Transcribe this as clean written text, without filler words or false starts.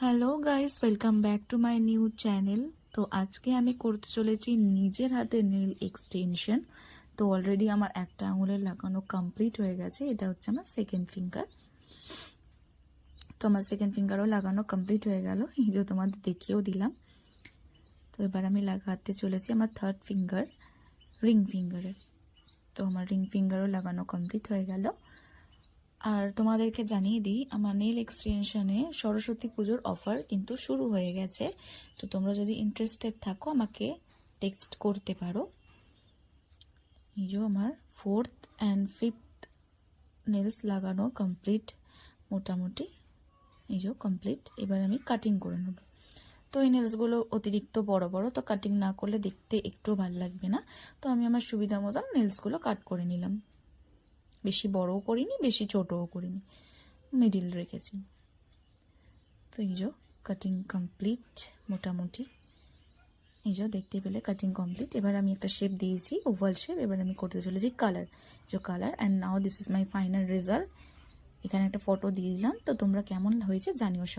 Hello guys, welcome back to my new channel. তো আজকে আমি করতে চলেছি নিজের হাতে নেল এক্সটেনশন। তো অলরেডি আমার একটা আঙুলের লাগানো কমপ্লিট হয়ে গেছে। এটা হচ্ছে আমার সেকেন্ড ফিঙ্গার। তো আমার সেকেন্ড ফিঙ্গারও লাগানো কমপ্লিট হয়ে গেল, এই যে তোমাদের দেখিয়েও দিলাম। তো এবার আমি লাগাতে চলেছি আমার থার্ড ফিঙ্গার, রিং ফিঙ্গারে। তো আমার রিং ফিঙ্গারও লাগানো কমপ্লিট হয়ে গেল। আর তোমাদেরকে জানিয়ে দিই, আমার নেল এক্সটেনশনে সরস্বতী পুজোর অফার কিন্তু শুরু হয়ে গেছে। তো তোমরা যদি ইন্টারেস্টেড থাকো আমাকে টেক্সট করতে পারো। এই যে আমার ফোর্থ অ্যান্ড ফিফথ নেলস লাগানো কমপ্লিট মোটামুটি। এই যে কমপ্লিট। এবার আমি কাটিং করে নেব। তো এই নেলসগুলো অতিরিক্ত বড় বড়, তো কাটিং না করলে দেখতে একটু ভালো লাগবে না। তো আমি আমার সুবিধা মতন নেলসগুলো কাট করে নিলাম। বেশি বড়ও করিনি, বেশি ছোটও করিনি, মিডিল রেখেছি। তো এই যে কাটিং কমপ্লিট মোটামুটি। এই যে দেখতে পেলে কাটিং কমপ্লিট। এবার আমি একটা শেপ দিয়েছি, ওভাল শেপ। এবার আমি করতে চলেছি কালার, যে colour. And now this is my final result. এখানে একটা ফটো দিয়ে দিলাম। তো তোমরা কেমন হয়েছে জানিও সব।